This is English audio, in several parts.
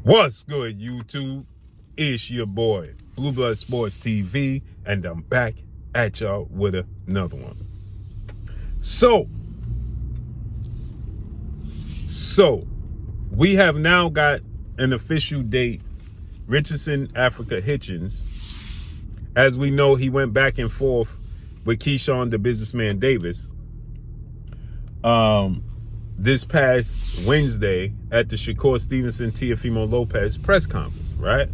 What's good, YouTube? It's your boy, Blue Blood Sports TV, and I'm back at y'all with another one. So, we have now got an official date. Richardson Africa Hitchens. As we know, he went back and forth with Keyshawn, the businessman Davis, this past Wednesday at the Shakur Stevenson Teofimo Lopez press conference, right?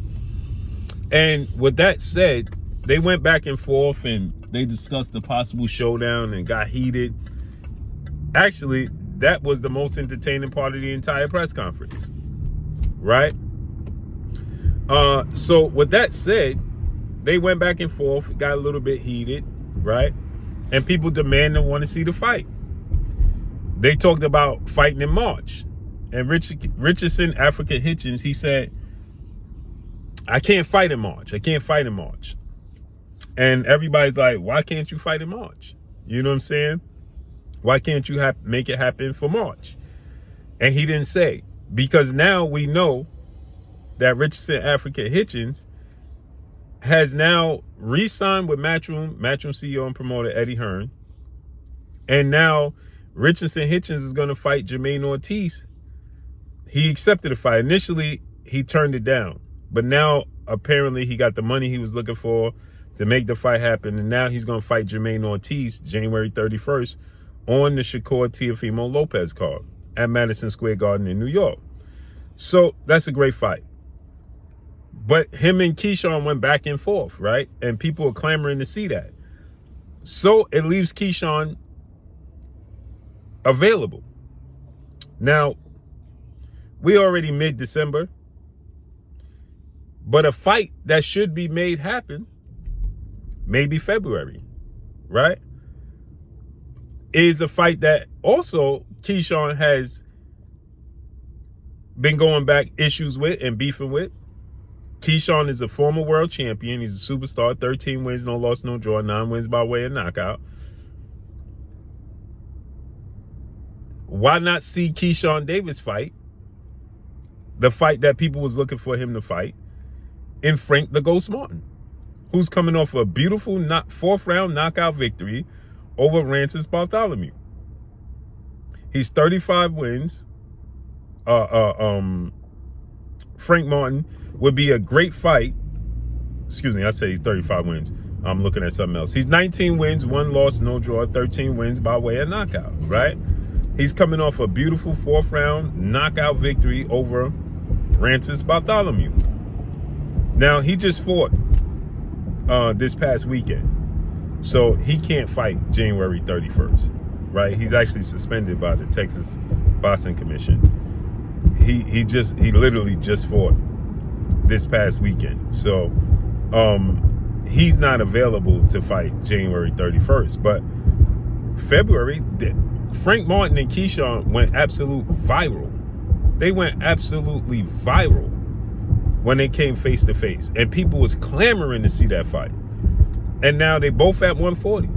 And with that said, they went back and forth and they discussed the possible showdown and got heated. Actually, that was the most entertaining part of the entire press conference, right? So with that said, they went back and forth, got a little bit heated, right? And people demand and want to see the fight. They talked about fighting in March. And Richardson Africa Hitchens, he said, I can't fight in March. I can't fight in March. And everybody's like, why can't you fight in March? You know what I'm saying? Why can't you make it happen for March? And he didn't say. Because now we know that Richardson Africa Hitchens has now re-signed with Matchroom CEO and promoter Eddie Hearn. And now Richardson Hitchens is going to fight Jermaine Ortiz. He accepted the fight. Initially, he turned it down. But now, apparently, he got the money he was looking for to make the fight happen. And now he's going to fight Jermaine Ortiz January 31st on the Shakur Teofimo Lopez card at Madison Square Garden in New York. So, that's a great fight. But him and Keyshawn went back and forth, right? And people are clamoring to see that. So, it leaves Keyshawn available. Now, we already mid-December, but a fight that should be made happen, maybe February, right? Is a fight that also Keyshawn has been going back issues with and beefing with. Keyshawn is a former world champion. He's a superstar, 13 wins, no loss, no draw, 9 wins by way of knockout. Why not see Keyshawn Davis fight, the fight that people was looking for him to fight, in Frank the Ghost Martin, who's coming off a beautiful 4th round knockout victory over Rances Bartholomew. He's 35 wins. Frank Martin would be a great fight. Excuse me, I say he's 35 wins. I'm looking at something else. He's 19 wins, 1 loss, no draw, 13 wins by way of knockout, right? He's coming off a beautiful 4th round knockout victory over Rances Bartholomew. Now, he just fought this past weekend. So he can't fight January 31st, right? He's actually suspended by the Texas Boxing Commission. He literally just fought this past weekend. So he's not available to fight January 31st. But February, Frank Martin and Keyshawn went absolute viral. They went absolutely viral when they came face to face. And people was clamoring to see that fight. And now they both at 140.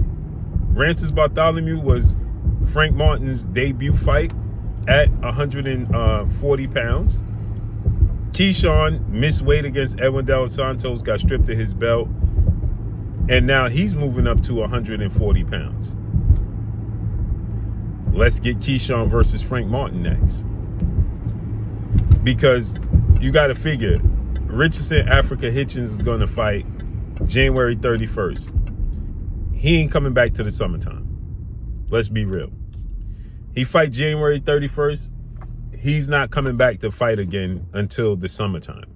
Rances Bartholomew was Frank Martin's debut fight at 140 pounds. Keyshawn missed weight against Edwin De Los Santos, got stripped of his belt. And now he's moving up to 140 pounds. Let's get Keyshawn versus Frank Martin next. Because you got to figure, Richardson Africa Hitchens is going to fight January 31st. He ain't coming back to the summertime. Let's be real. He fight January 31st. He's not coming back to fight again until the summertime.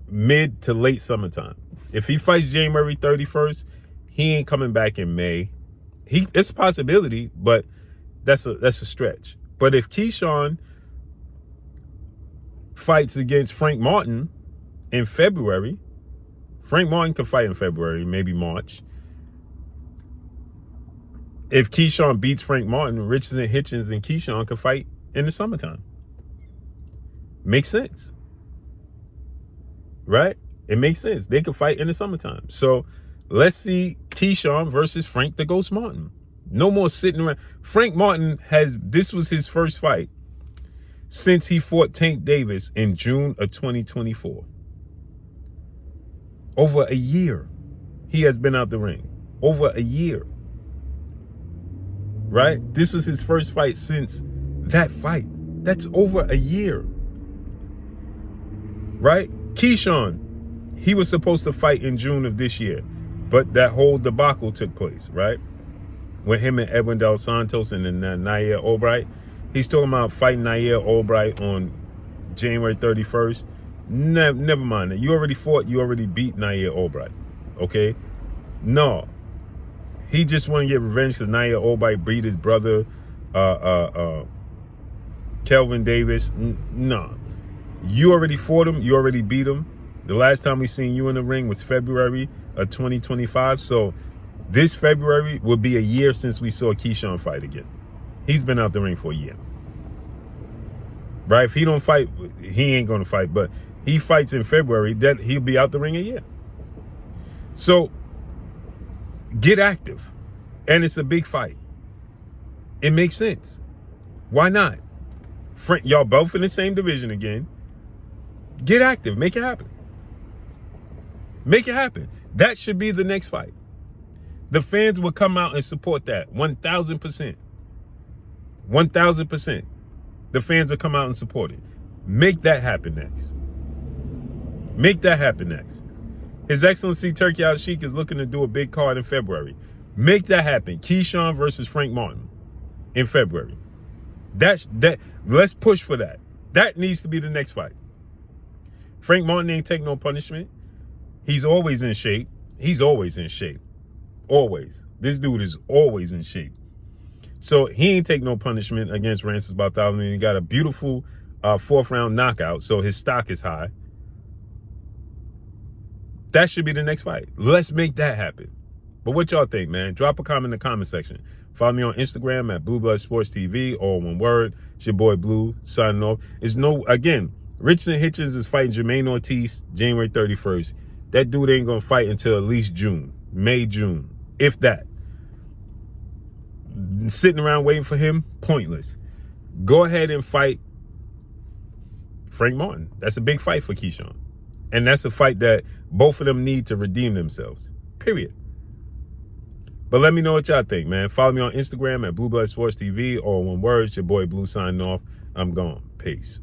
Mid to late summertime. If he fights January 31st, he ain't coming back in May. It's a possibility, but that's a stretch. But if Keyshawn fights against Frank Martin in February, Frank Martin can fight in February, maybe March. If Keyshawn beats Frank Martin, Richardson Hitchens and Keyshawn can fight in the summertime. Makes sense. Right? It makes sense. They can fight in the summertime. So let's see Keyshawn versus Frank the Ghost Martin. No more sitting around. Frank Martin this was his first fight since he fought Tank Davis in June of 2024. Over a year he has been out the ring. Over a year. Right? This was his first fight since that fight. That's over a year. Right? Keyshawn, he was supposed to fight in June of this year, but that whole debacle took place, right? With him and Edwin Dos Santos and then Nair Albright. He's talking about fighting Nair Albright on January 31st. Never mind that. You already fought. You already beat Nair Albright. Okay? No. He just want to get revenge because Nair Albright beat his brother, Kelvin Davis. No. You already fought him. You already beat him. The last time we seen you in the ring was February of 2025. So this February will be a year since we saw Keyshawn fight again. He's been out the ring for a year. Right? If he don't fight, he ain't going to fight. But he fights in February, that he'll be out the ring a year. So get active. And it's a big fight. It makes sense. Why not? Y'all both in the same division again. Get active. Make it happen. Make it happen. That should be the next fight. The fans will come out and support that 1,000%. 1,000%. The fans will come out and support it. Make that happen next. Make that happen next. His Excellency Turki Al-Sheikh is looking to do a big card in February. Make that happen. Keyshawn versus Frank Martin in February. Let's push for that. That needs to be the next fight. Frank Martin ain't take no punishment. He's always in shape. He's always in shape. Always. This dude is always in shape. So he ain't take no punishment against Rances Bartholomew. He got a beautiful fourth round knockout, so his stock is high. That should be the next fight. Let's make that happen. But what y'all think, man? Drop a comment in the comment section. Follow me on Instagram at Blue Blood Sports TV, all one word. It's your boy Blue, signing off. Again, Richardson Hitchens is fighting Jermaine Ortiz January 31st. That dude ain't going to fight until at least June. May, June. If that. Sitting around waiting for him, pointless. Go ahead and fight Frank Martin. That's a big fight for Keyshawn. And that's a fight that both of them need to redeem themselves. Period. But let me know what y'all think, man. Follow me on Instagram at Blue Blood Sports TV, all one word. It's your boy Blue signing off. I'm gone. Peace.